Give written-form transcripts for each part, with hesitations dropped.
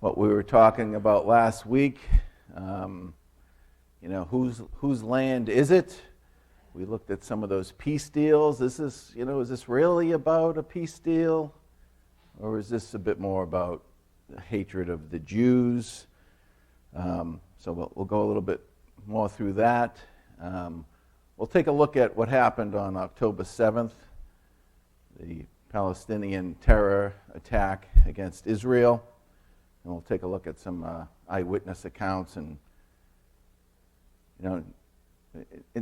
what we were talking about last week. Whose land is it? We looked at some of those peace deals. Is this really about a peace deal? Or is this a bit more about the hatred of the Jews? So we'll go a little bit more through that. We'll take a look at what happened on October 7th, the Palestinian terror attack against Israel. And we'll take a look at some eyewitness accounts and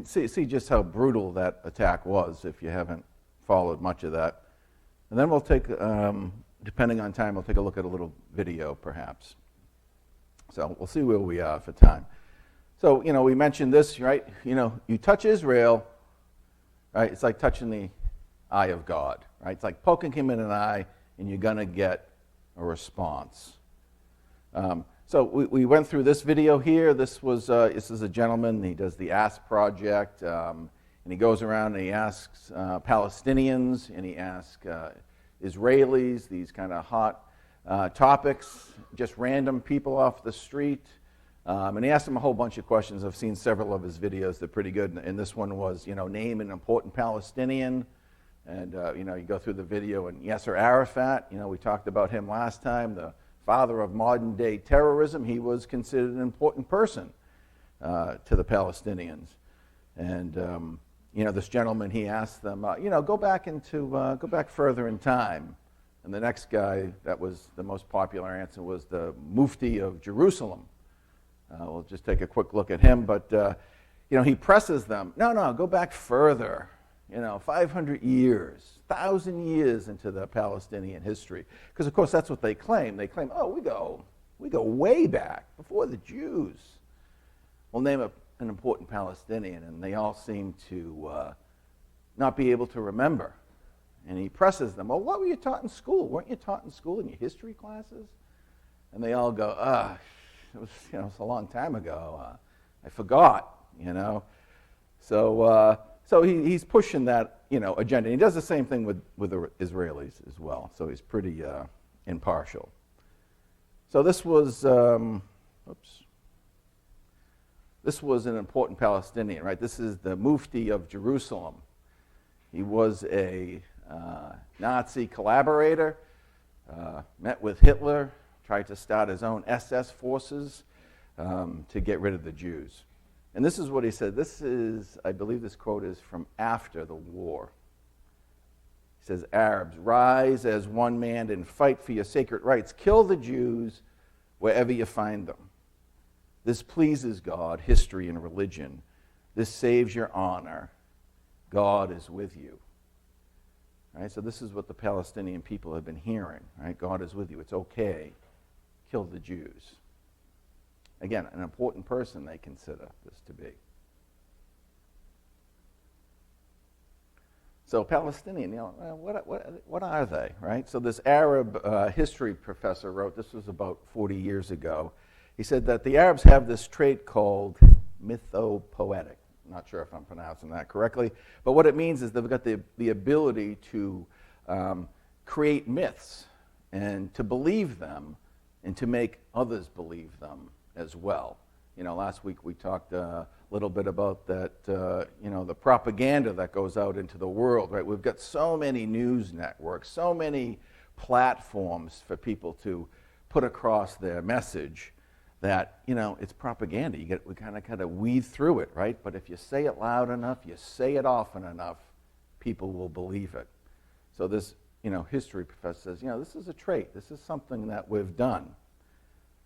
see just how brutal that attack was if you haven't followed much of that. And then we'll take, depending on time, we'll take a look at a little video perhaps. So we'll see where we are for time. So, we mentioned this, right? You touch Israel, right? It's like touching the eye of God, right? It's like poking him in an eye and you're going to get a response. So we went through this video here. This is a gentleman. He does the Ask Project, and he goes around and he asks Palestinians and he asks Israelis these kind of hot topics, just random people off the street. And he asked them a whole bunch of questions. I've seen several of his videos. They're pretty good. And this one was, name an important Palestinian. And, you go through the video. And Yasser Arafat, we talked about him last time, the father of modern-day terrorism. He was considered an important person to the Palestinians. And, this gentleman, he asked them, go back further in time. And the next guy, that was the most popular answer, was the Mufti of Jerusalem. We'll just take a quick look at him, but he presses them. No, go back further. 500 years, 1,000 years into the Palestinian history, because of course that's what they claim. They claim, we go way back before the Jews. We'll name an important Palestinian, and they all seem to not be able to remember. And he presses them. Well, what were you taught in school? Weren't you taught in school in your history classes? And they all go, it was, it's a long time ago. I forgot, So he's pushing that, agenda. And he does the same thing with the Israelis as well. So he's pretty impartial. So this was, this was an important Palestinian, right? This is the Mufti of Jerusalem. He was a Nazi collaborator, met with Hitler, tried to start his own SS forces to get rid of the Jews. And this is what he said. I believe this quote is from after the war. He says, Arabs, rise as one man and fight for your sacred rights. Kill the Jews wherever you find them. This pleases God, history, and religion. This saves your honor. God is with you. Right? So this is what the Palestinian people have been hearing. Right? God is with you. It's okay. Kill the Jews. Again, an important person they consider this to be. So Palestinian, what are they, right? So this Arab history professor wrote, this was about 40 years ago, he said that the Arabs have this trait called mythopoetic. I'm not sure if I'm pronouncing that correctly, but what it means is they've got the ability to create myths and to believe them and to make others believe them as well. Last week we talked a little bit about that, the propaganda that goes out into the world, right? We've got so many news networks, so many platforms for people to put across their message that, it's propaganda. We kind of weed through it, right? But if you say it loud enough, you say it often enough, people will believe it. So this, history professor says, this is a trait. This is something that we've done.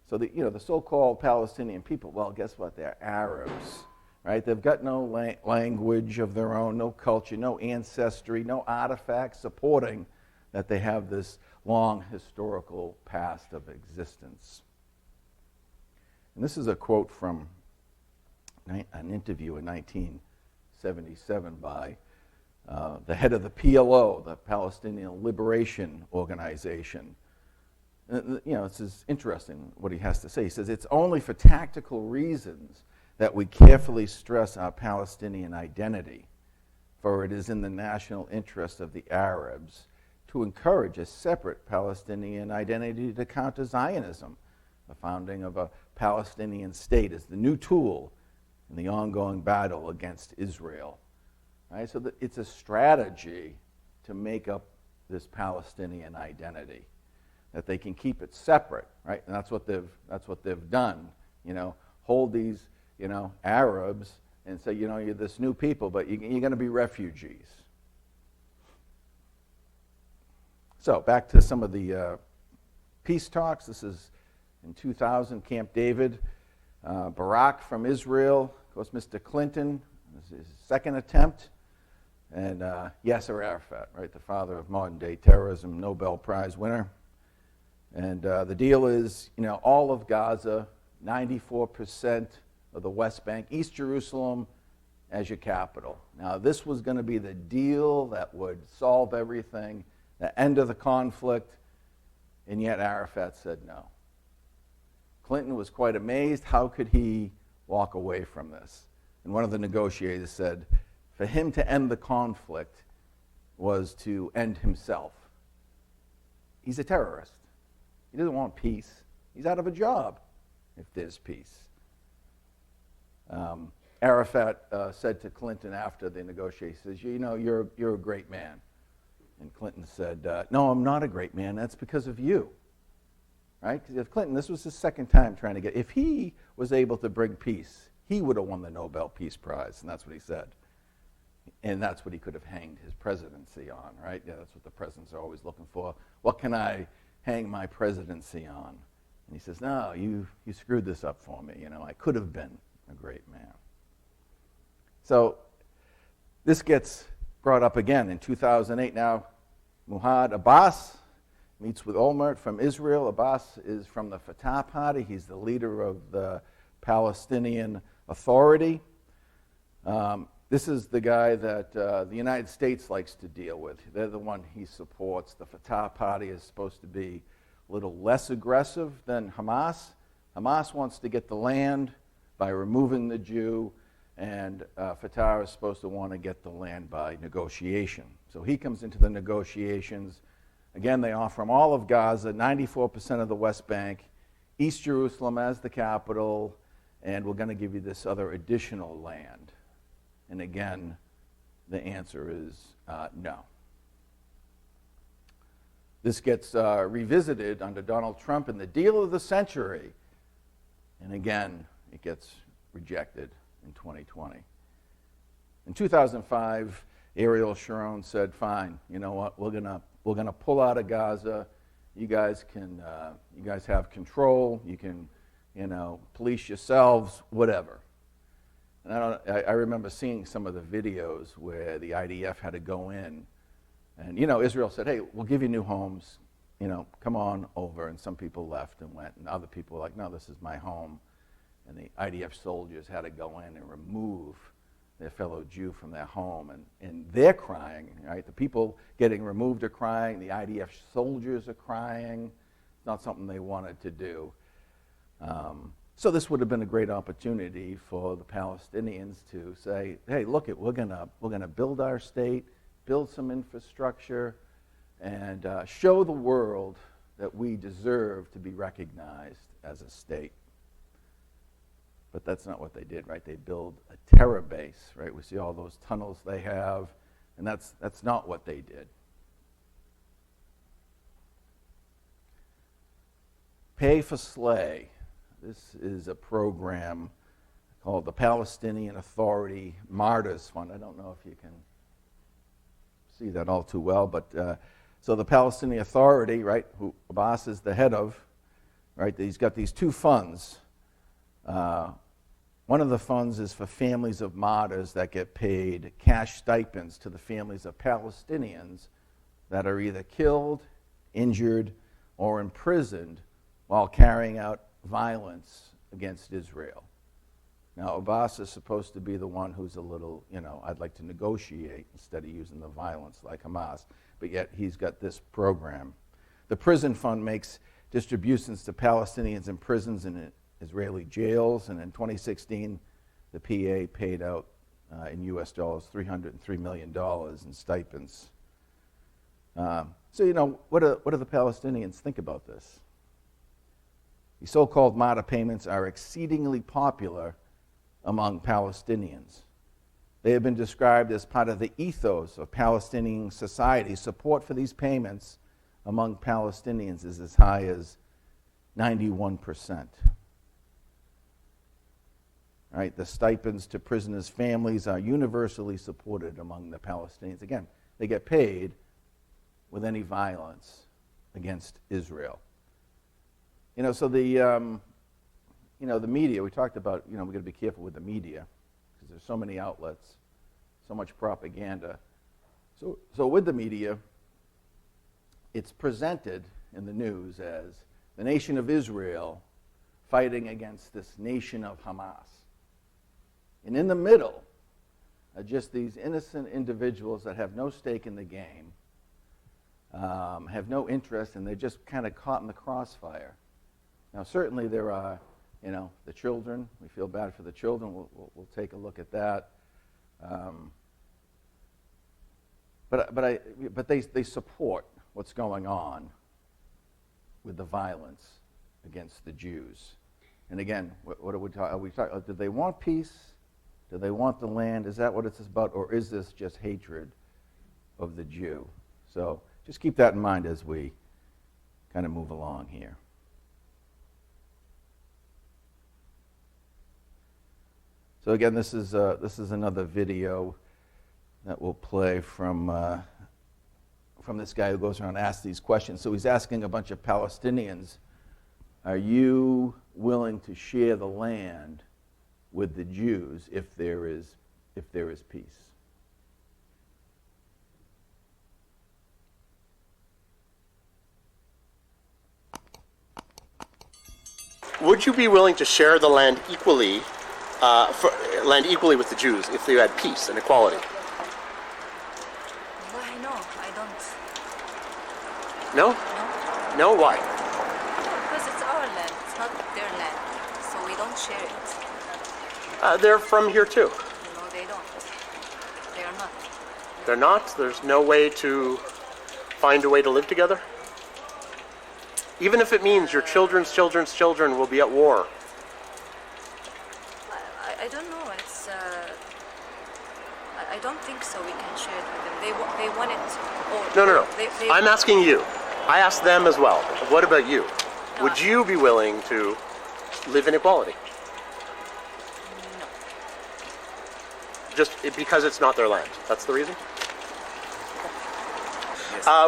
So the so-called Palestinian people, well, guess what? They're Arabs, right? They've got no language of their own, no culture, no ancestry, no artifacts supporting that they have this long historical past of existence. And this is a quote from an interview in 1977 by the head of the PLO, the Palestinian Liberation Organization. This is interesting what he has to say. He says, it's only for tactical reasons that we carefully stress our Palestinian identity, for it is in the national interest of the Arabs to encourage a separate Palestinian identity to counter Zionism, The founding of a Palestinian state is the new tool in the ongoing battle against Israel. Right? So it's a strategy to make up this Palestinian identity, that they can keep it separate, right? And that's what they've done. Hold these, Arabs and say, you're this new people, but you're going to be refugees. So back to some of the peace talks. This is in 2000, Camp David. Barack from Israel, of course, Mr. Clinton, this is his second attempt. And Yasser Arafat, right, the father of modern-day terrorism, Nobel Prize winner. And the deal is, all of Gaza, 94% of the West Bank, East Jerusalem as your capital. Now, this was going to be the deal that would solve everything, the end of the conflict, and yet Arafat said no. Clinton was quite amazed. How could he walk away from this? And one of the negotiators said, for him to end the conflict was to end himself. He's a terrorist. He doesn't want peace. He's out of a job if there's peace. Arafat said to Clinton after the negotiations, he says, you're a great man. And Clinton said, no, I'm not a great man. That's because of you. Right? Because if Clinton, this was his second time trying to if he was able to bring peace, he would have won the Nobel Peace Prize. And that's what he said. And that's what he could have hanged his presidency on, right? Yeah, that's what the presidents are always looking for. What can I hang my presidency on? And he says, no, you screwed this up for me. I could have been a great man. So this gets brought up again in 2008. Now, Mahmoud Abbas meets with Olmert from Israel. Abbas is from the Fatah party. He's the leader of the Palestinian Authority. This is the guy that the United States likes to deal with. They're the one he supports. The Fatah party is supposed to be a little less aggressive than Hamas. Hamas wants to get the land by removing the Jew, and Fatah is supposed to want to get the land by negotiation. So he comes into the negotiations. Again, they offer him all of Gaza, 94% of the West Bank, East Jerusalem as the capital, and we're going to give you this other additional land. And again, the answer is no. This gets revisited under Donald Trump in the deal of the century. And again, it gets rejected in 2020. In 2005, Ariel Sharon said, fine, you know what, we're gonna pull out of Gaza. You guys have control. You can, police yourselves, whatever. And I remember seeing some of the videos where the IDF had to go in, and Israel said, "Hey, we'll give you new homes. Come on over." And some people left and went, and other people were like, "No, this is my home." And the IDF soldiers had to go in and remove their fellow Jew from their home, and they're crying. Right, the people getting removed are crying. The IDF soldiers are crying. It's not something they wanted to do. So this would have been a great opportunity for the Palestinians to say, "Hey, look, we're gonna build our state, build some infrastructure, and show the world that we deserve to be recognized as a state." But that's not what they did, right? They build a terror base, right? We see all those tunnels they have, and that's not what they did. Pay for Slay. This is a program called the Palestinian Authority Martyrs Fund. I don't know if you can see that all too well, but so the Palestinian Authority, right, who Abbas is the head of, right, he's got these two funds. One of the funds is for families of martyrs that get paid cash stipends to the families of Palestinians that are either killed, injured, or imprisoned while carrying out violence against Israel. Now, Abbas is supposed to be the one who's a little, I'd like to negotiate instead of using the violence like Hamas, but yet he's got this program. The prison fund makes distributions to Palestinians in prisons and Israeli jails, and in 2016, the PA paid out in US dollars $303 million in stipends. So, what do the Palestinians think about this? These so-called martyr payments are exceedingly popular among Palestinians. They have been described as part of the ethos of Palestinian society. Support for these payments among Palestinians is as high as 91%. Right? The stipends to prisoners' families are universally supported among the Palestinians. Again, they get paid with any violence against Israel. So the media, we talked about, we've got to be careful with the media because there's so many outlets, so much propaganda. So with the media, it's presented in the news as the nation of Israel fighting against this nation of Hamas. And in the middle are just these innocent individuals that have no stake in the game, have no interest, and they're just kind of caught in the crossfire. Now, certainly there are, the children. We feel bad for the children. We'll take a look at that. But they support what's going on with the violence against the Jews. And again, what are we talking? Do they want peace? Do they want the land? Is that what it's about, or is this just hatred of the Jew? So just keep that in mind as we kind of move along here. So again, this is another video that will play from this guy who goes around and asks these questions. So he's asking a bunch of Palestinians, are you willing to share the land with the Jews if there is peace? Would you be willing to share the land equally with the Jews if you had peace and equality? Why no? I don't. No? No. No? Why? Because it's our land. It's not their land. So we don't share it. They're from here too. No, they don't. They are not. They're not? There's no way to find a way to live together? Even if it means your children's children's children will be at war. I don't know. It's. I don't think so. We can share it with them. They want it. No. They I'm asking you. I asked them as well. What about you? No, Would you be willing to live in equality? No. Just because it's not their land. That's the reason?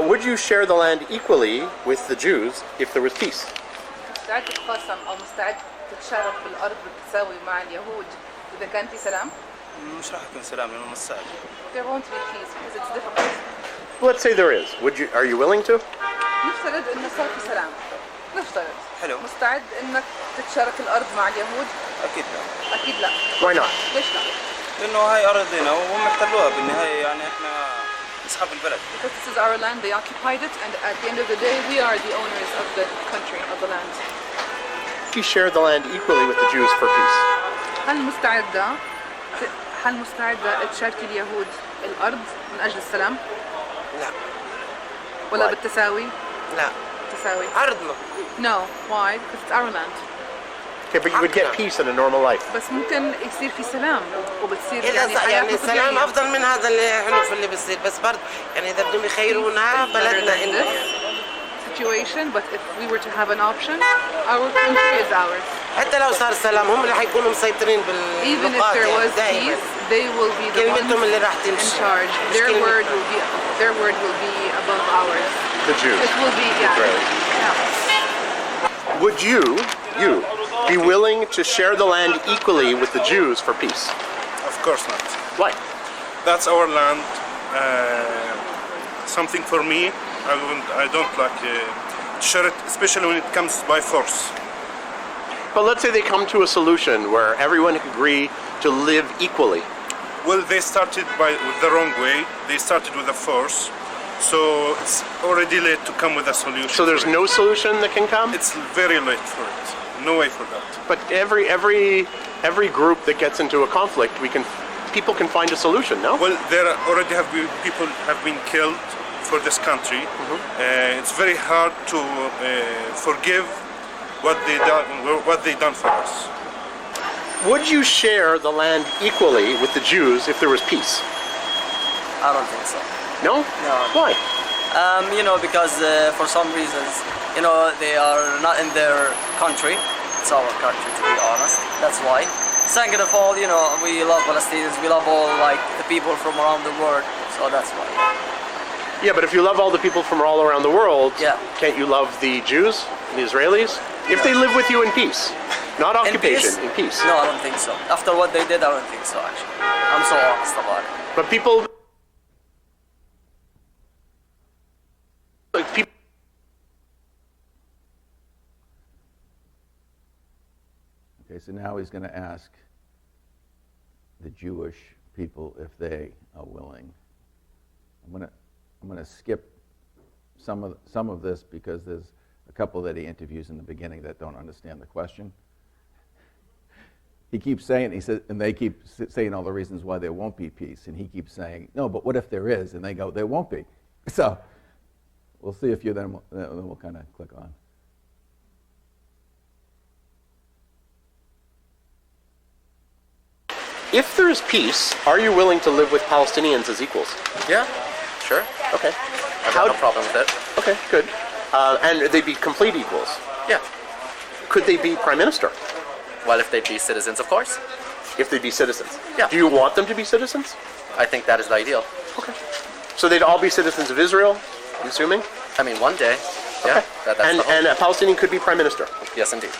Would you share the land equally with the Jews if there was peace? مستعد تتقاسم أو مستعد تتشارك بالأرض بالتساوي مع اليهود إذا كان في سلام؟ مش راح يكون سلام لأنه مش سهل. There won't be peace because it's difficult. Let's say there is. Are you willing to? نفترض إنه صار في سلام. نفترض. حلو. مستعد إنك تتشارك الأرض مع اليهود؟ أكيد لا. أكيد لا. Why not? ليش لا؟ لأنه هاي أرضنا وهم احتلوها بالنهاية يعني إحنا أصحاب البلد. Because this is our land, they occupied it, and at the end of the day, we are the owners of the country, of the land. If you share the land equally with the Jews for peace? هل مستعدة تشارك اليهود الأرض من أجل السلام؟ لا. ولا Why? بالتساوي؟ لا. تساوي. أرضنا. No. Why? Because it's our land. Okay, but you would get peace in a normal life. بس ممكن يصير في سلام وبتصير إذا يعني يعني حياتنا السلام طبيعية. أفضل من هذا الحلف اللي بيصير بس برضه يعني إذا بدهم يخيرونا بلدنا إنه Situation, but if we were to have an option, our country is ours. حتى لو صار السلام هم اللي حيكونوا مسيطرين Even if بالنقاط there was يعني دائما. peace, they will be the ones كلمتهم اللي راح in تمشي. charge. مش Their كلمتنا. word will be above ours. The Jews. It will be, yeah. Would you be willing to share the land equally with the Jews for peace? Of course not. Why? That's our land. Something for me, I don't like share it, especially when it comes by force. But let's say they come to a solution where everyone agree to live equally. Well, they started with the wrong way. They started with a force, so it's already late to come with a solution. So there's no solution that can come? It's very late for it. No way for that. But every group that gets into a conflict, people can find a solution, no? Well, there already people have been killed for this country. It's very hard to forgive what they done for us. Would you share the land equally with the Jews if there was peace? I don't think so. No? No. Why? Because for some reasons, they are not in their country. It's our country, to be honest. That's why. Second of all, we love Palestinians. We love all the people from around the world. So that's why. Yeah, but if you love all the people from all around the world, Yeah. can't you love the Jews, the Israelis? If they live with you in peace, not occupation, in peace. No, I don't think so. After what they did, I don't think so, actually. I'm so honest about it. But people. Okay, so now he's going to ask the Jewish people if they are willing. I'm going to skip some of this because there's a couple that he interviews in the beginning that don't understand the question. He keeps saying, and they keep saying all the reasons why there won't be peace, and he keeps saying, no, but what if there is? And they go, there won't be. So we'll see if then we'll kind of click on. If there is peace, are you willing to live with Palestinians as equals? Yeah, sure. Okay. I've got no problem with it. Okay, good. And they'd be complete equals. Yeah. Could they be prime minister? Well, if they'd be citizens, of course. If they'd be citizens? Yeah. Do you want them to be citizens? I think that is the ideal. Okay. So they'd all be citizens of Israel, I'm assuming? I mean, one day. Yeah. Okay. That's the hope. And a Palestinian could be prime minister? Yes, indeed.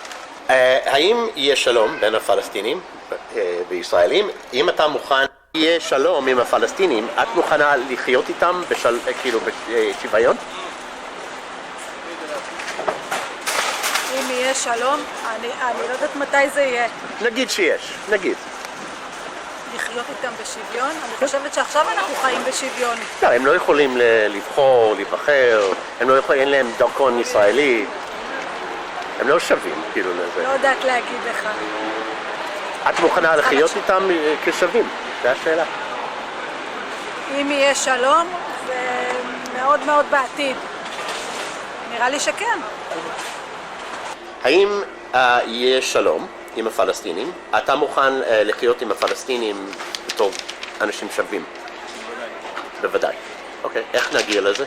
האם יהיה שלום בין הפלסטינים וישראלים? אם אתה מוכן יהיה שלום עם הפלסטינים, את מוכנה לחיות איתם בשוויון? אם יהיה שלום, אני לא יודעת מתי זה יהיה. נגיד שיש, נגיד. לחיות איתם בשוויון? אני חושבת שעכשיו אנחנו חיים בשוויון. לא, הם לא יכולים לבחור, להיבחר, אין להם דרכון ישראלי. הם לא שווים, כאילו לזה. לא יודעת להגיד לך. את מוכנה לחיות איתם כשווים? זו השאלה. אם יהיה שלום, זה מאוד מאוד בעתיד. נראה לי שכן. האם יהיה שלום עם הפלסטינים? אתה מוכן לחיות עם הפלסטינים בתור אנשים שווים? בוודאי. אוקיי, איך נגיע לזה?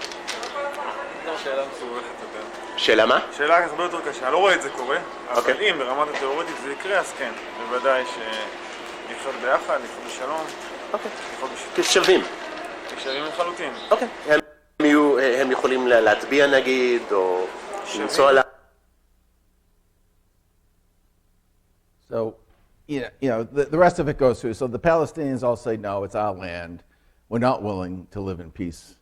שאלה מסובכת יותר. שאלה מה? שאלה הרבה יותר קשה, אני לא רואה את זה קורה, אבל אם ברמת התיאורטית זה יקרה, אז כן, בוודאי שלחיות ביחד, לחיות בשלום, לחיות כשווים. כשווים לחלוטין. אוקיי. הם יכולים להצביע נגיד, או לנסוע לה... So, the rest of it goes through. So the Palestinians all say, no, it's our land. We're not willing to live in peace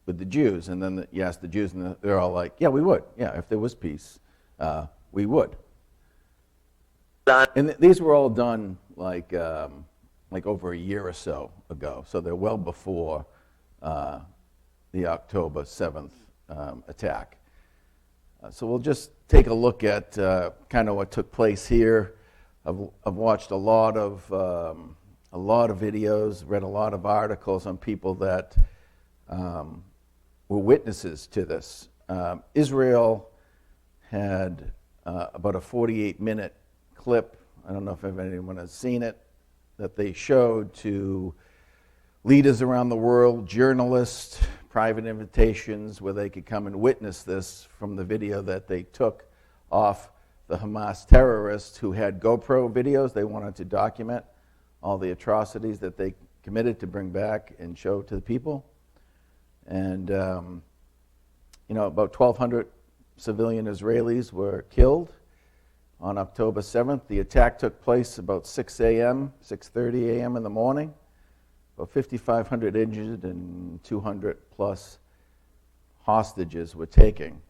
with the Jews. And then you ask the Jews, and they're all like, yeah, we would. Yeah, if there was peace, we would. And these were all done like over a year or so ago. So they're well before the October 7th attack. So we'll just take a look at kind of what took place here. I've watched a lot of videos, read a lot of articles on people that were witnesses to this. Israel had about a 48-minute clip, I don't know if anyone has seen it, that they showed to leaders around the world, journalists, private invitations where they could come and witness this from the video that they took off the Hamas terrorists who had GoPro videos. They wanted to document all the atrocities that they committed to bring back and show to the people. And, about 1,200 civilian Israelis were killed on October 7th. The attack took place about 6 a.m., 6:30 a.m. in the morning. About 5,500 injured and 200 plus hostages were taken.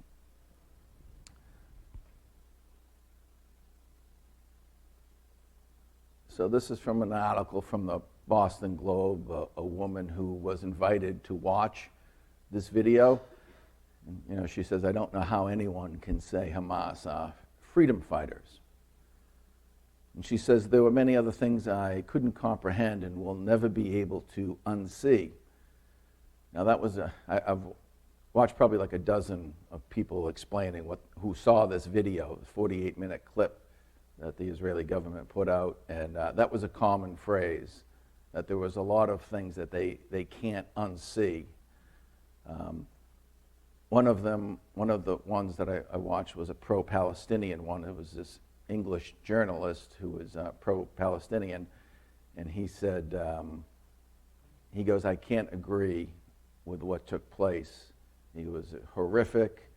So this is from an article from the Boston Globe, a woman who was invited to watch this video. And, she says, I don't know how anyone can say Hamas are freedom fighters. And she says, there were many other things I couldn't comprehend and will never be able to unsee. Now that was, I've watched probably like a dozen of people explaining who saw this video, the 48-minute clip that the Israeli government put out, and that was a common phrase, that there was a lot of things that they can't unsee. One of the ones that I watched was a pro-Palestinian one. It was this English journalist who was pro-Palestinian, and he said, he goes, I can't agree with what took place. He was horrific.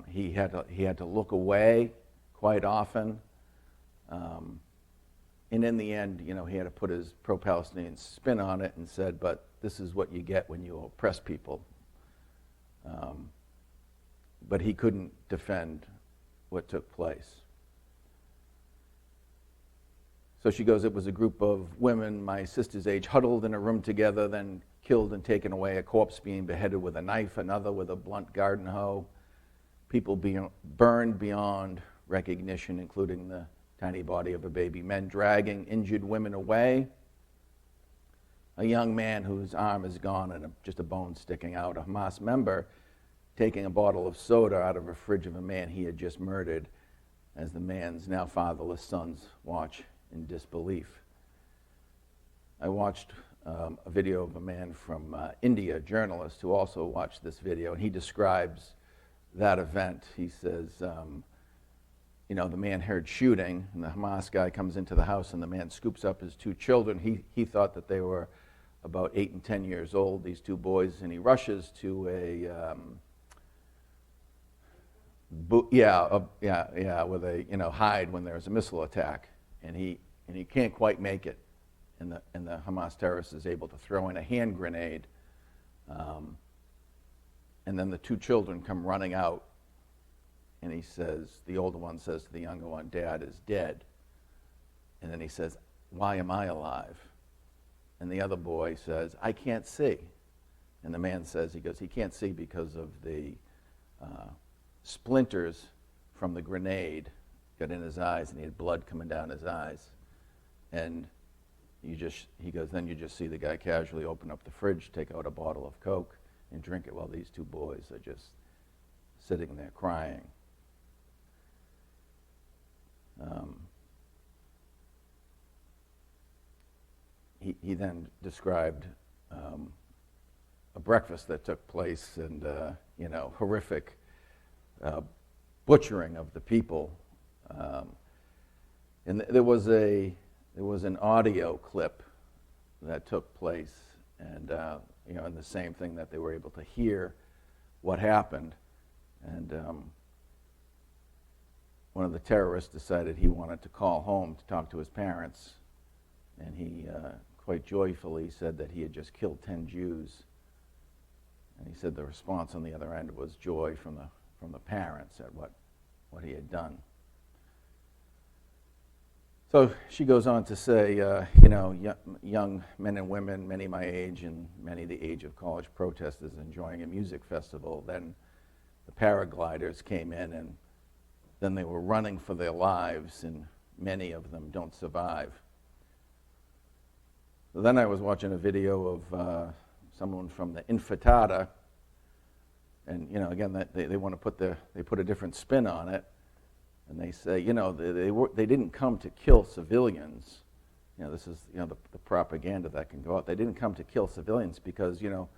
He had to look away quite often. And in the end, you know, he had to put his pro-Palestinian spin on it and said, but this is what you get when you oppress people. But he couldn't defend what took place. So she goes, it was a group of women my sister's age huddled in a room together, then killed and taken away, a corpse being beheaded with a knife, another with a blunt garden hoe, people being burned beyond recognition, including the tiny body of a baby, men dragging injured women away, a young man whose arm is gone and just a bone sticking out, a Hamas member taking a bottle of soda out of a fridge of a man he had just murdered, as the man's now fatherless sons watch in disbelief. I watched a video of a man from India, a journalist, who also watched this video, and he describes that event. He says, you know, the man heard shooting, and the Hamas guy comes into the house, and the man scoops up his two children. He thought that they were about 8 and 10 years old, these two boys, and he rushes to where they, you know, hide when there's a missile attack, and he can't quite make it, and the Hamas terrorist is able to throw in a hand grenade, and then the two children come running out, and he says, the older one says to the younger one, Dad is dead, and then he says, why am I alive? And the other boy says, I can't see, and the man says, he can't see because of the splinters from the grenade got in his eyes, and he had blood coming down his eyes. And he goes, then you just see the guy casually open up the fridge, take out a bottle of Coke, and drink it while these two boys are just sitting there crying. He then described a breakfast that took place, and you know, horrific butchering of the people. And there was an audio clip that took place, and you know, and the same thing, that they were able to hear what happened. And one of the terrorists decided he wanted to call home to talk to his parents, and he quite joyfully said that he had just killed 10 Jews. And he said the response on the other end was joy from the parents at what he had done. So she goes on to say, you know, young men and women, many my age and many the age of college protesters, enjoying a music festival. Then the paragliders came in, and then they were running for their lives, and many of them don't survive. So then I was watching a video of someone from the Intifada, and you know, again, they want to put a different spin on it, and they say, you know, they didn't come to kill civilians. You know, this is, you know, the propaganda that can go out. They didn't come to kill civilians because, you know,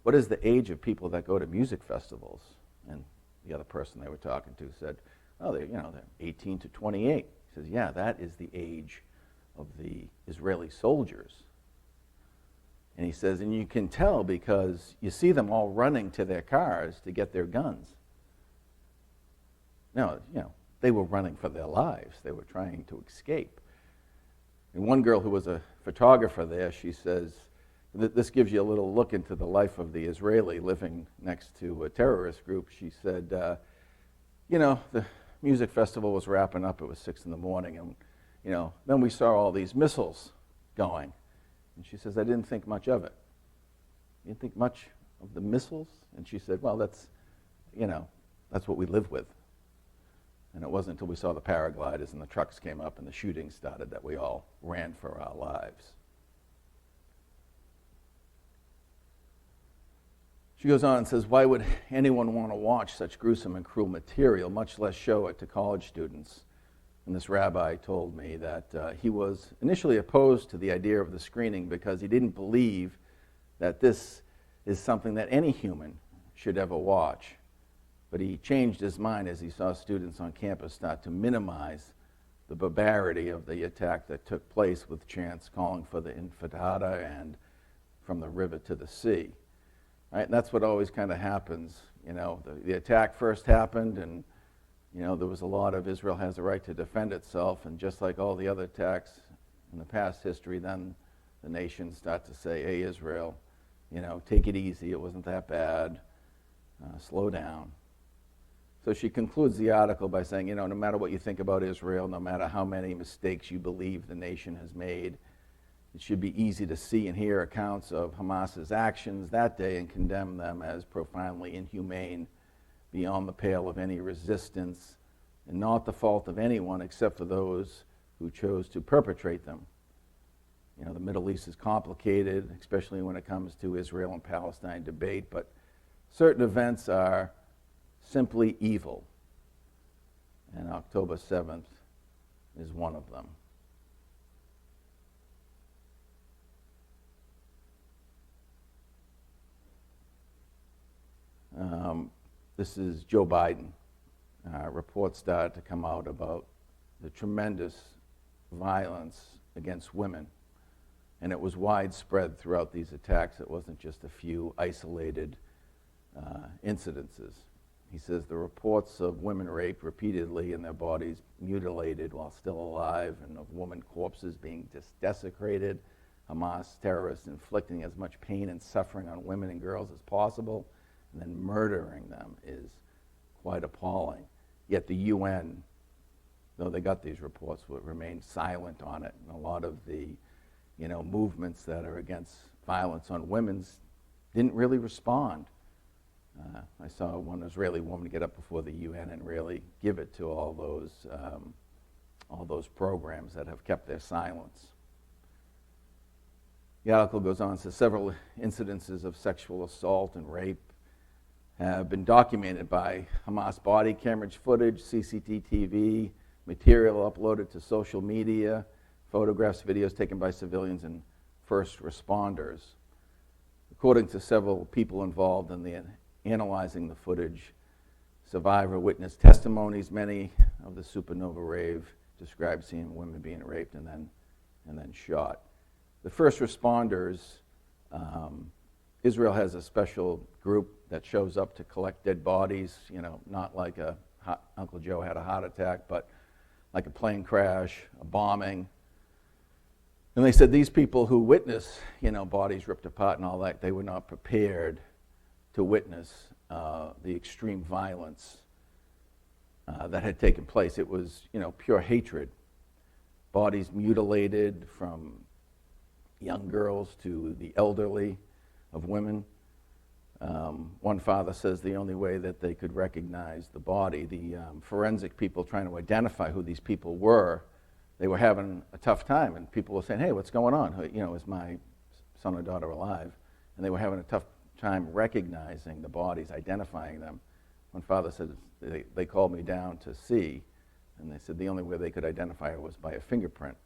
what is the age of people that go to music festivals? And the other person they were talking to said, oh, they're 18 to 28. He says, yeah, that is the age of the Israeli soldiers. And he says, and you can tell because you see them all running to their cars to get their guns. No, you know, they were running for their lives. They were trying to escape. And one girl who was a photographer there, she says, this gives you a little look into the life of the Israeli living next to a terrorist group. She said, you know, the music festival was wrapping up. It was 6 in the morning, and you know, then we saw all these missiles going. And she says, I didn't think much of it. You didn't think much of the missiles? And she said, well, that's, you know, that's what we live with. And it wasn't until we saw the paragliders and the trucks came up and the shooting started that we all ran for our lives. She goes on and says, why would anyone want to watch such gruesome and cruel material, much less show it to college students? And this rabbi told me that he was initially opposed to the idea of the screening because he didn't believe that this is something that any human should ever watch. But he changed his mind as he saw students on campus start to minimize the barbarity of the attack that took place, with chants calling for the intifada and from the river to the sea. Right? And that's what always kind of happens. You know, the attack first happened, and you know, there was a lot of Israel has the right to defend itself, and just like all the other attacks in the past history, then the nations start to say, hey, Israel, you know, take it easy, it wasn't that bad, slow down. So she concludes the article by saying, you know, no matter what you think about Israel, no matter how many mistakes you believe the nation has made, it should be easy to see and hear accounts of Hamas's actions that day and condemn them as profoundly inhumane, beyond the pale of any resistance, and not the fault of anyone except for those who chose to perpetrate them. You know, the Middle East is complicated, especially when it comes to Israel and Palestine debate, but certain events are simply evil, and October 7th is one of them. This is Joe Biden. Reports started to come out about the tremendous violence against women, and it was widespread throughout these attacks. It wasn't just a few isolated incidences. He says the reports of women raped repeatedly and their bodies mutilated while still alive, and of women corpses being desecrated, Hamas terrorists inflicting as much pain and suffering on women and girls as possible, and then murdering them, is quite appalling. Yet the UN, though they got these reports, would remain silent on it. And a lot of the, you know, movements that are against violence on women didn't really respond. I saw one Israeli woman get up before the UN and really give it to all those programs that have kept their silence. The article goes on to say several incidences of sexual assault and rape have been documented by Hamas body camera footage, CCTV, material uploaded to social media, photographs, videos taken by civilians and first responders. According to several people involved in the analyzing the footage, survivor witness testimonies, many of the supernova rave described seeing women being raped and then shot. The first responders, Israel has a special group that shows up to collect dead bodies, you know, not like Uncle Joe had a heart attack, but like a plane crash, a bombing. And they said these people who witnessed, you know, bodies ripped apart and all that, they were not prepared to witness the extreme violence that had taken place. It was, you know, pure hatred. Bodies mutilated, from young girls to the elderly, of women. One father says the only way that they could recognize the body, the forensic people trying to identify who these people were, they were having a tough time, and people were saying, hey, what's going on? You know, is my son or daughter alive? And they were having a tough time recognizing the bodies, identifying them. One father said, they called me down to see, and they said the only way they could identify her was by a fingerprint.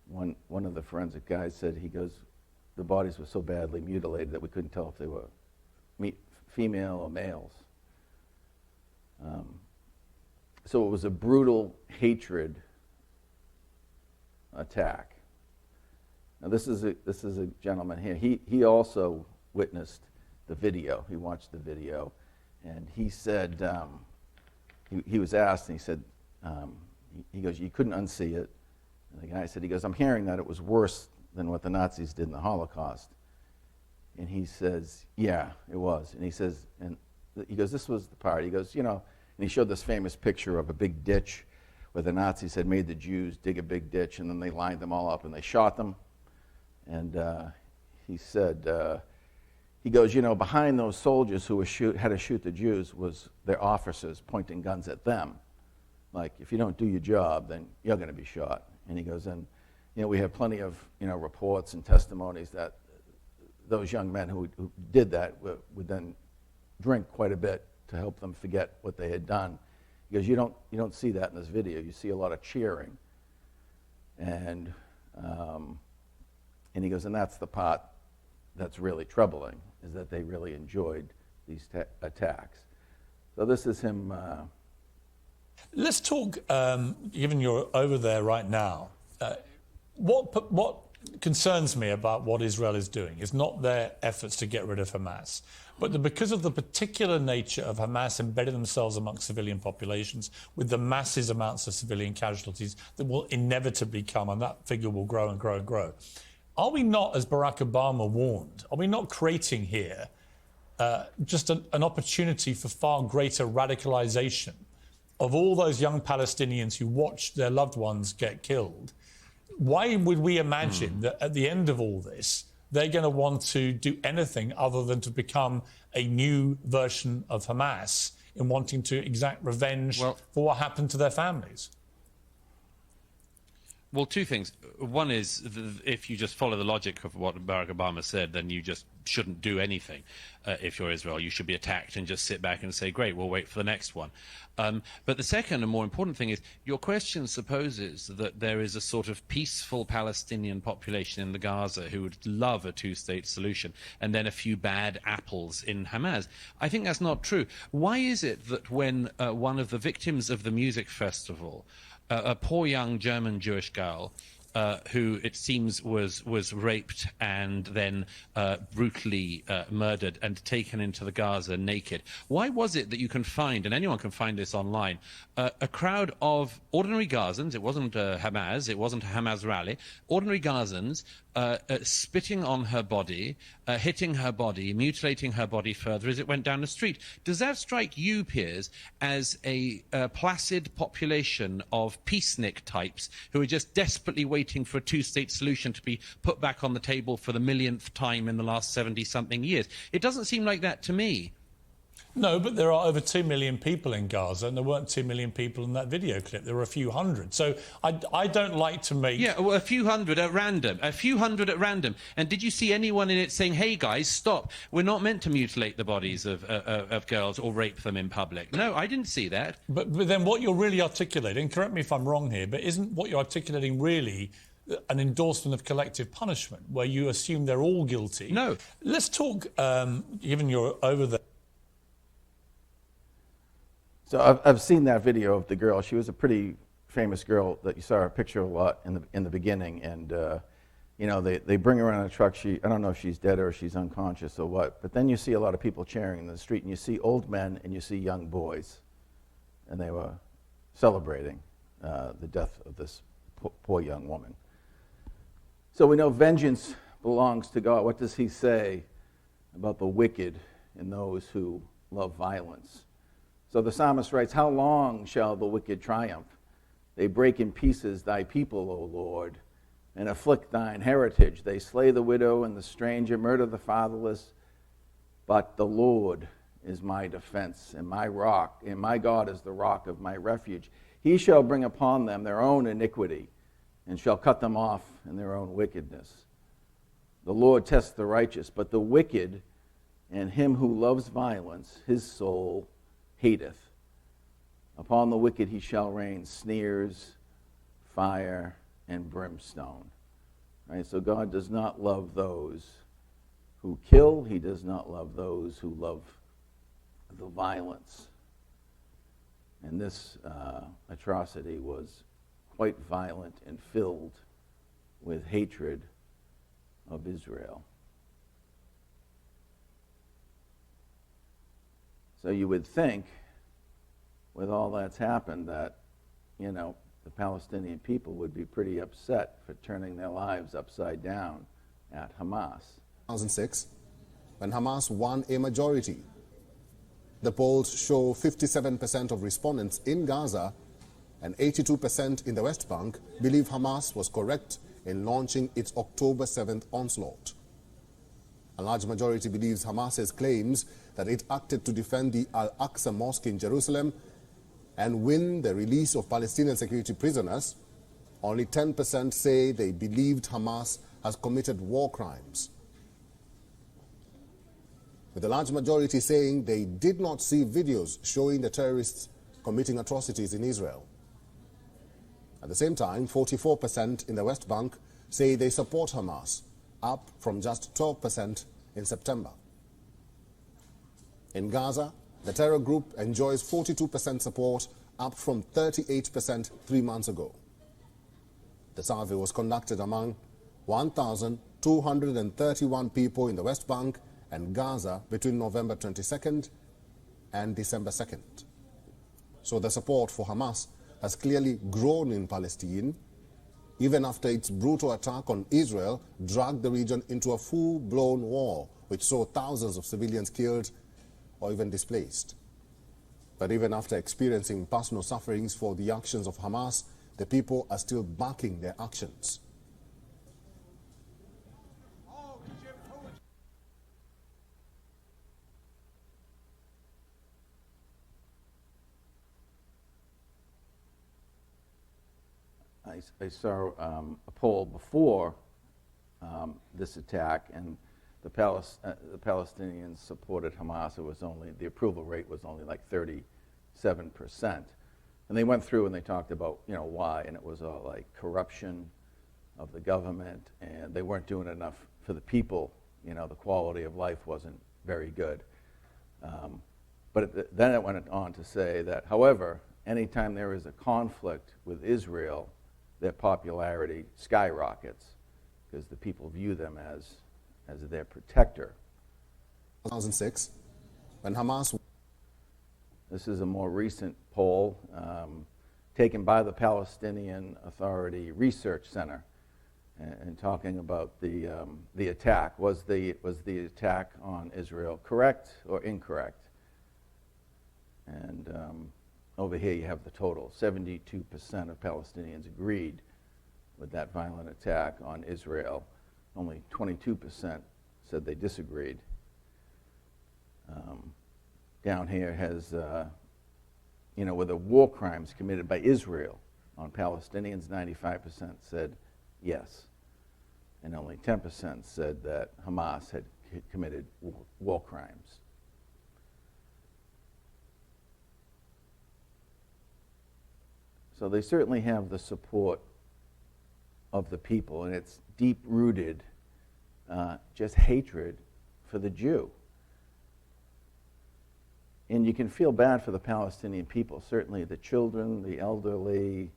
One of the forensic guys said, he goes, the bodies were so badly mutilated that we couldn't tell if they were female or males. So it was a brutal hatred attack. Now this is a gentleman here. He also witnessed the video. He watched the video, and he said he was asked, and he said he goes, you couldn't unsee it. And the guy said, he goes, I'm hearing that it was worse than what the Nazis did in the Holocaust. And he says, yeah, it was. And he says, and he goes, this was the part. He goes, you know, and he showed this famous picture of a big ditch where the Nazis had made the Jews dig a big ditch, and then they lined them all up and they shot them. And he said, he goes, you know, behind those soldiers who had to shoot the Jews was their officers pointing guns at them. Like, if you don't do your job, then you're going to be shot. And he goes, and you know, we have plenty of, you know, reports and testimonies that those young men who did that would then drink quite a bit to help them forget what they had done, because you don't see that in this video. You see a lot of cheering, and he goes, and that's the part that's really troubling, is that they really enjoyed these attacks. So this is him. Let's talk, given you're over there right now, what concerns me about what Israel is doing is not their efforts to get rid of Hamas, but because of the particular nature of Hamas embedding themselves amongst civilian populations with the massive amounts of civilian casualties that will inevitably come, and that figure will grow and grow and grow. Are we not, as Barack Obama warned, are we not creating here just an opportunity for far greater radicalization of all those young Palestinians who watched their loved ones get killed? Why would we imagine that at the end of all this, they're going to want to do anything other than to become a new version of Hamas in wanting to exact revenge for what happened to their families? Well, two things. One is, if you just follow the logic of what Barack Obama said, then you just shouldn't do anything. If you're Israel, you should be attacked and just sit back and say, great, we'll wait for the next one. But the second and more important thing is, your question supposes that there is a sort of peaceful Palestinian population in the Gaza who would love a two-state solution, and then a few bad apples in Hamas. I think that's not true. Why is it that when one of the victims of the music festival, a poor young German Jewish girl, who it seems was raped and then brutally murdered and taken into the Gaza naked. Why was it that you can find, and anyone can find this online, a crowd of ordinary Gazans? It wasn't Hamas, it wasn't a Hamas rally. Ordinary Gazans spitting on her body, hitting her body, mutilating her body further as it went down the street. Does that strike you, Piers, as a placid population of peacenik types who are just desperately waiting for a two-state solution to be put back on the table for the millionth time in the last 70-something years? It doesn't seem like that to me. No, but there are over 2 million people in Gaza, and there weren't 2 million people in that video clip. There were a few hundred. So I don't like to make... Yeah, well, a few hundred at random. A few hundred at random. And did you see anyone in it saying, hey, guys, stop. We're not meant to mutilate the bodies of girls or rape them in public? No, I didn't see that. But then what you're really articulating, correct me if I'm wrong here, but isn't what you're articulating really an endorsement of collective punishment, where you assume they're all guilty? No. Let's talk, given you're over there. So I've seen that video of the girl. She was a pretty famous girl that you saw her picture a lot in the beginning, and you know, they bring her on a truck. I don't know if she's dead or she's unconscious or what, but then you see a lot of people cheering in the street, and you see old men and you see young boys, and they were celebrating the death of this poor young woman. So we know vengeance belongs to God. What does he say about the wicked and those who love violence? So the psalmist writes, how long shall the wicked triumph? They break in pieces thy people, O Lord, and afflict thine heritage. They slay the widow and the stranger, murder the fatherless. But the Lord is my defense and my rock, and my God is the rock of my refuge. He shall bring upon them their own iniquity, and shall cut them off in their own wickedness. The Lord tests the righteous, but the wicked and him who loves violence, his soul hateth. Upon the wicked he shall rain sneers, fire, and brimstone. Right? So God does not love those who kill. He does not love those who love the violence. And this atrocity was quite violent and filled with hatred of Israel. So you would think, with all that's happened, that, you know, the Palestinian people would be pretty upset for turning their lives upside down at Hamas. 2006, when Hamas won a majority. The polls show 57% of respondents in Gaza and 82% in the West Bank believe Hamas was correct in launching its October 7th onslaught. A large majority believes Hamas's claims that it acted to defend the Al-Aqsa Mosque in Jerusalem and win the release of Palestinian security prisoners. Only 10% say they believed Hamas has committed war crimes. with a large majority saying they did not see videos showing the terrorists committing atrocities in Israel. At the same time, 44% in the West Bank say they support Hamas, up from just 12% in September. In Gaza, the terror group enjoys 42% support, up from 38% 3 months ago. The survey was conducted among 1,231 people in the West Bank and Gaza between November 22nd and December 2nd. So the support for Hamas has clearly grown in Palestine, even after its brutal attack on Israel dragged the region into a full-blown war, which saw thousands of civilians killed or even displaced. But even after experiencing personal sufferings for the actions of Hamas, the people are still backing their actions. I saw a poll before this attack, and the Palestinians supported Hamas. It was only, the approval rate was only like 37%. And they went through and they talked about, you know, why, and it was all like corruption of the government, and they weren't doing enough for the people. You know, the quality of life wasn't very good. But then it went on to say that, however, anytime there is a conflict with Israel, their popularity skyrockets because the people view them as their protector. 2006, when Hamas... This is a more recent poll taken by the Palestinian Authority Research Center, and talking about the attack. Was the attack on Israel correct or incorrect? And over here you have the total. 72% of Palestinians agreed with that violent attack on Israel. Only 22% said they disagreed. Down here has, you know, were the war crimes committed by Israel on Palestinians, 95% said yes. And only 10% said that Hamas had committed war crimes. So they certainly have the support of the people, and it's deep-rooted just hatred for the Jew. And you can feel bad for the Palestinian people, certainly the children, the elderly,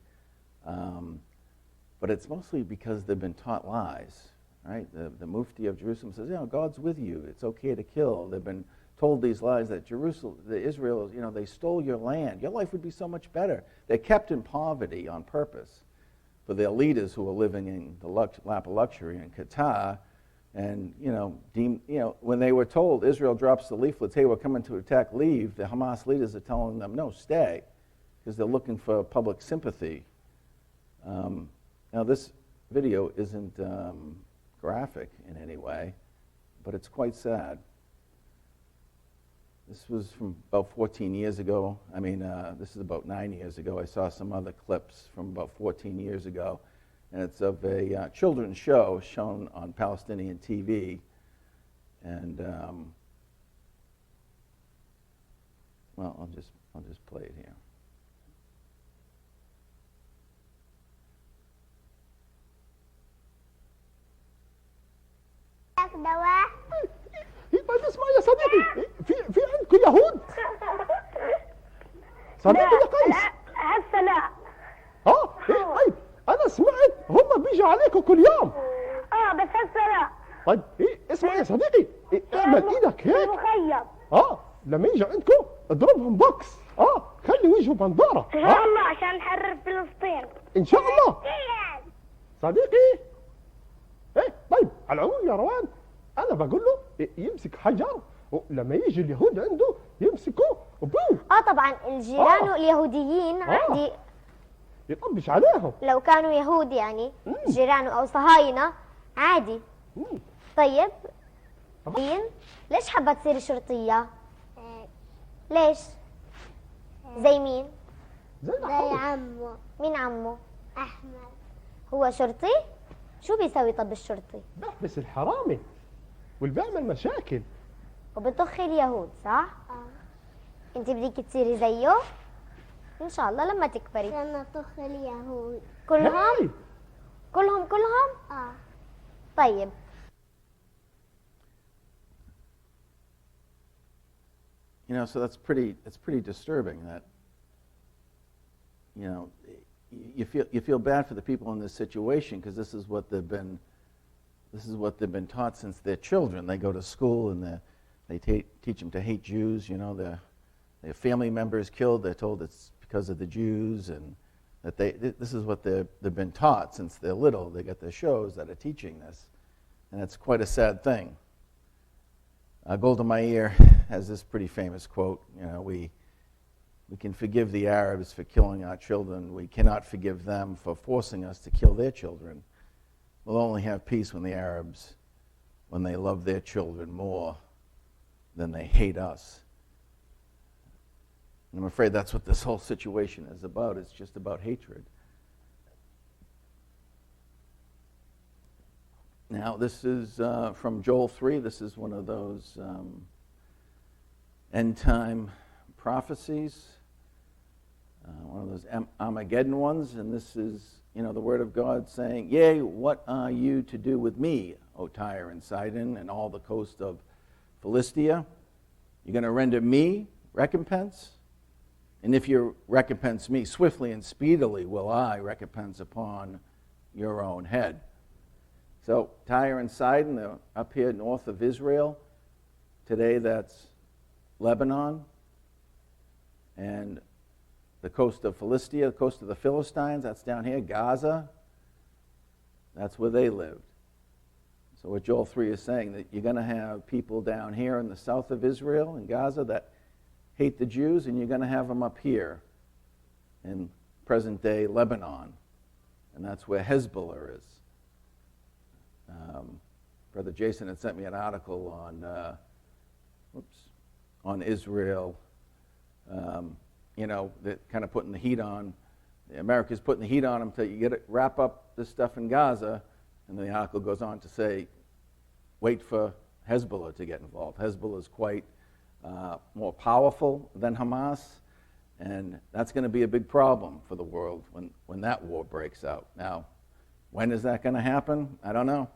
but it's mostly because they've been taught lies, right? The Mufti of Jerusalem says, you know, God's with you, it's okay to kill. They've been told these lies that Israel, you know, they stole your land. Your life would be so much better. They're kept in poverty on purpose for their leaders who are living in the lap of luxury in Qatar. And, you know, when they were told Israel drops the leaflets, hey, we're coming to attack, leave, the Hamas leaders are telling them, no, stay, because they're looking for public sympathy. Now, this video isn't graphic in any way, but it's quite sad. This was from about 14 years ago. I mean, this is about 9 years ago. I saw some other clips from about 14 years ago. And it's of a children's show shown on Palestinian TV. And, well, I'll just play it here. دواء طيب اسمع يا صديقي في عندكم يهود صديقي يا قيس هسه لا طيب انا سمعت هم بيجوا عليكم كل يوم بس هسه لا طيب اسمع يا صديقي اعمل ايدك هيك مخيم لما يجوا عندكم اضربهم بوكس خلي وجهه بنضاره ان شاء الله عشان نحرر فلسطين ان شاء الله صديقي طيب على العموم يا روان انا بقول له يمسك حجر ولما يجي اليهود عنده يمسكوه وبوم طبعا الجيران اليهوديين عادي يطبش عليهم لو كانوا يهود يعني جيرانه او صهاينه عادي. طيب ليش حابه تصيري شرطيه؟ ليش؟ زي مين؟ زي عمه. مين عمه؟ احمد. هو شرطي؟ شو بيسوي طب الشرطي؟ بحبس الحرامي واللي بيعمل مشاكل. وبطخ اليهود صح؟ انت بدك تصيري زيه؟ ان شاء الله لما تكبري. لما طخ اليهود. كلهم؟ كلهم؟ طيب. You know, so it's pretty disturbing that, you know, you feel bad for the people in this situation because this is what they've been taught since they're children. They go to school and they teach them to hate Jews. You know, their family members killed. They're told it's because of the Jews, and that this is what they've been taught since they're little. They get their shows that are teaching this, and it's quite a sad thing. Golda Meir has this pretty famous quote, you know, we can forgive the Arabs for killing our children. We cannot forgive them for forcing us to kill their children. We'll only have peace when they love their children more than they hate us. And I'm afraid that's what this whole situation is about. It's just about hatred. Now, this is from Joel 3. This is one of those end-time prophecies, one of those Armageddon ones. And this is, you know, the Word of God saying, "Yea, what are you to do with me, O Tyre and Sidon, and all the coast of Philistia? You're going to render me recompense? And if you recompense me, swiftly and speedily will I recompense upon your own head." So Tyre and Sidon, they're up here north of Israel. Today that's Lebanon. And the coast of Philistia, the coast of the Philistines, that's down here. Gaza, that's where they lived. So what Joel 3 is saying, that you're going to have people down here in the south of Israel, in Gaza, that hate the Jews, and you're going to have them up here in present-day Lebanon. And that's where Hezbollah is. Brother Jason had sent me an article on Israel. You know, that kind of putting the heat on. America's putting the heat on them till wrap up this stuff in Gaza. And the article goes on to say, wait for Hezbollah to get involved. Hezbollah is quite more powerful than Hamas, and that's going to be a big problem for the world when that war breaks out. Now, when is that going to happen? I don't know.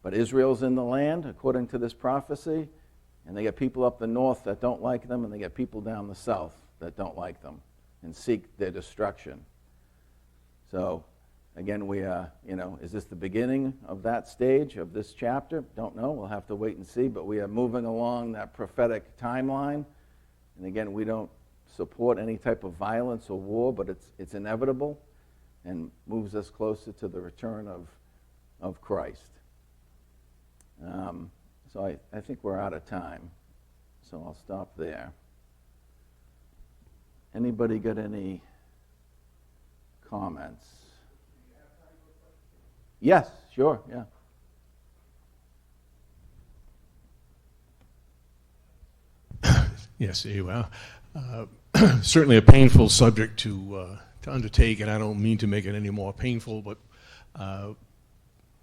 But Israel's in the land, according to this prophecy, and they get people up the north that don't like them, and they get people down the south that don't like them and seek their destruction. So, again, we are, you know, is this the beginning of that stage of this chapter? Don't know. We'll have to wait and see. But we are moving along that prophetic timeline. And again, we don't support any type of violence or war, but it's inevitable and moves us closer to the return of Christ. So I think we're out of time. So I'll stop there. Anybody got any comments? Yes, sure, yeah. Yes, well, certainly a painful subject to undertake, and I don't mean to make it any more painful, but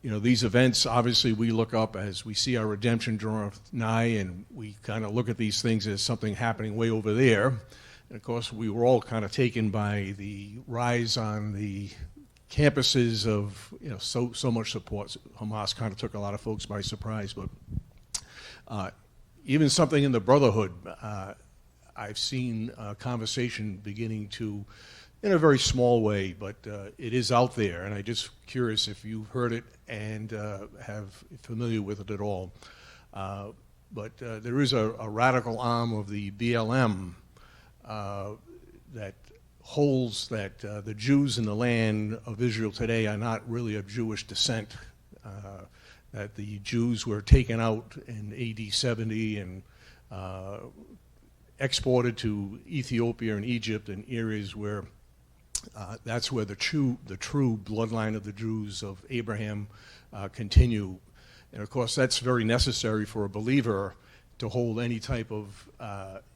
you know, these events, obviously we look up as we see our redemption draw nigh, and we kind of look at these things as something happening way over there. And of course, we were all kind of taken by the rise on the campuses of, you know, so much support. Hamas kind of took a lot of folks by surprise, but even something in the Brotherhood, I've seen a conversation beginning to, in a very small way, but it is out there, and I'm just curious if you've heard it and have familiar with it at all. But there is a radical arm of the BLM that holds that the Jews in the land of Israel today are not really of Jewish descent, that the Jews were taken out in AD 70 and exported to Ethiopia and Egypt and areas where that's where the true bloodline of the Jews of Abraham continue. And of course, that's very necessary for a believer to hold any type of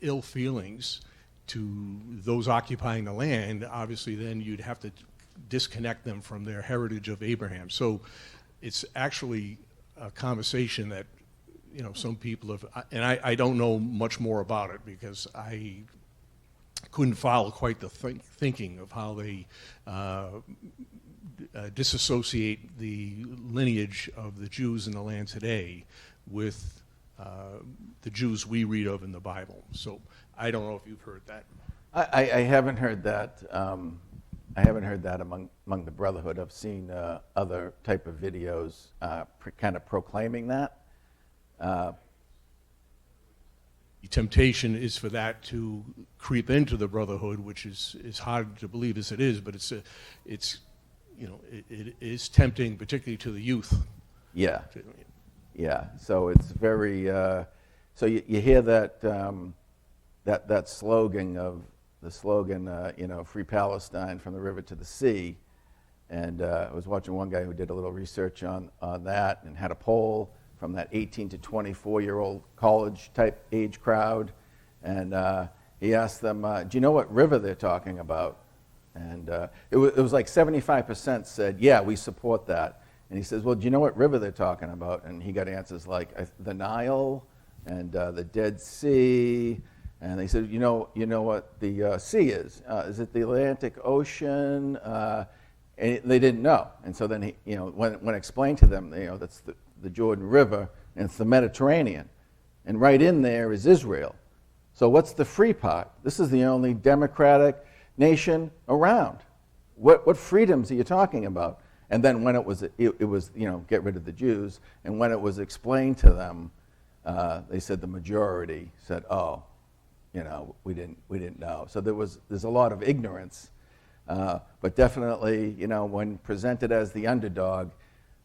ill feelings to those occupying the land. Obviously, then you'd have to disconnect them from their heritage of Abraham. So it's actually a conversation that, some people have, and I don't know much more about it because I couldn't follow quite the thinking of how they disassociate the lineage of the Jews in the land today with the Jews we read of in the Bible. So I don't know if you've heard that. I haven't heard that. I haven't heard that among the Brotherhood. I've seen other type of videos kind of proclaiming that. The temptation is for that to creep into the Brotherhood, which is hard to believe as it is, but it is tempting, particularly to the youth. Yeah. Yeah. So it's very. So you hear that that slogan of the slogan, "Free Palestine from the river to the sea," and I was watching one guy who did a little research on that and had a poll from that 18 to 24-year-old college type age crowd, and he asked them, "Do you know what river they're talking about?" And it was like 75% said, "Yeah, we support that." And he says, "Well, do you know what river they're talking about?" And he got answers like the Nile and the Dead Sea. And they said, "You know what the sea is? Is it the Atlantic Ocean?" And they didn't know. And so then when explained to them, that's the Jordan River, and it's the Mediterranean, and right in there is Israel. So what's the free part? This is the only democratic nation around. What freedoms are you talking about? And then when it was get rid of the Jews, and when it was explained to them, they said the majority said, "Oh, we didn't know." So there's a lot of ignorance, but definitely, when presented as the underdog,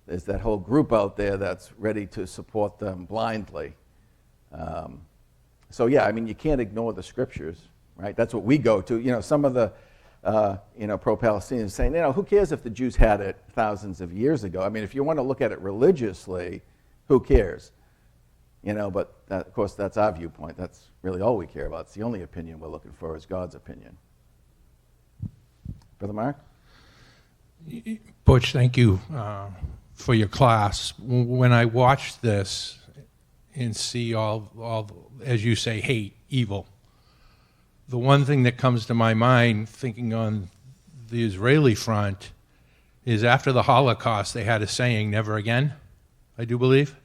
there's that whole group out there that's ready to support them blindly. So yeah, I mean, you can't ignore the scriptures, right? That's what we go to. Some of the pro-Palestinians saying, who cares if the Jews had it thousands of years ago? I mean, if you want to look at it religiously, who cares? But of course, that's our viewpoint. That's really all we care about. It's the only opinion we're looking for is God's opinion. Brother Mark? Butch, thank you for your class. When I watch this and see all, as you say, hate, evil, the one thing that comes to my mind, thinking on the Israeli front, is after the Holocaust, they had a saying, "Never again," I do believe.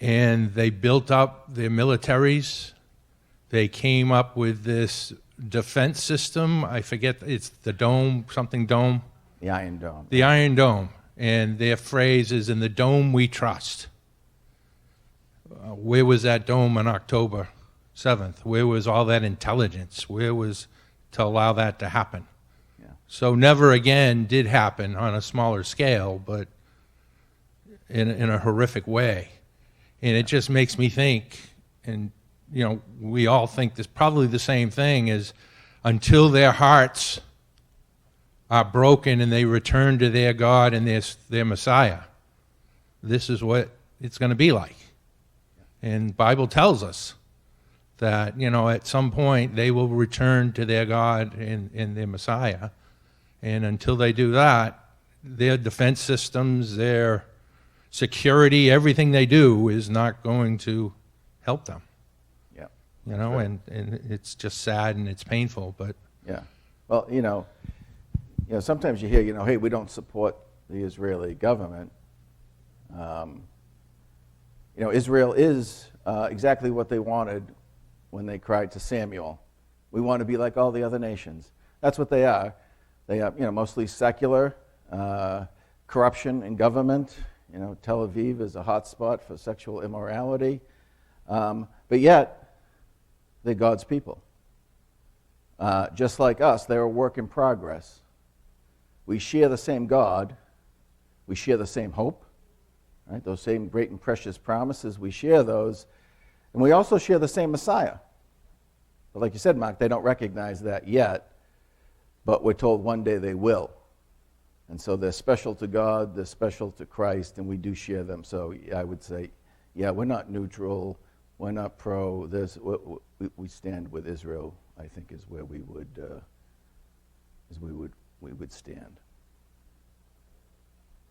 And they built up their militaries. They came up with this defense system. I forget, it's the dome, something dome. The Iron Dome. The Iron Dome. And their phrase is, "In the dome we trust." Where was that dome on October 7th? Where was all that intelligence? Where was to allow that to happen? Yeah. So never again did happen on a smaller scale, but in a horrific way. And it just makes me think, and we all think this probably the same thing, is until their hearts are broken and they return to their God and their Messiah, this is what it's going to be like. And the Bible tells us that, at some point they will return to their God and their Messiah. And until they do that, their defense systems, their security, everything they do is not going to help them. Yeah. And it's just sad and it's painful, but... Yeah. Well, sometimes you hear, hey, we don't support the Israeli government. Israel is exactly what they wanted when they cried to Samuel. We want to be like all the other nations. That's what they are. They are, mostly secular, corruption in government. Tel Aviv is a hot spot for sexual immorality. But yet, they're God's people. Just like us, they're a work in progress. We share the same God. We share the same hope. Right? Those same great and precious promises, we share those. And we also share the same Messiah. But like you said, Mark, they don't recognize that yet. But we're told one day they will. And so they're special to God, they're special to Christ, and we do share them. So I would say, yeah, we're not neutral, we're not pro. We stand with Israel, I think, is where we would stand.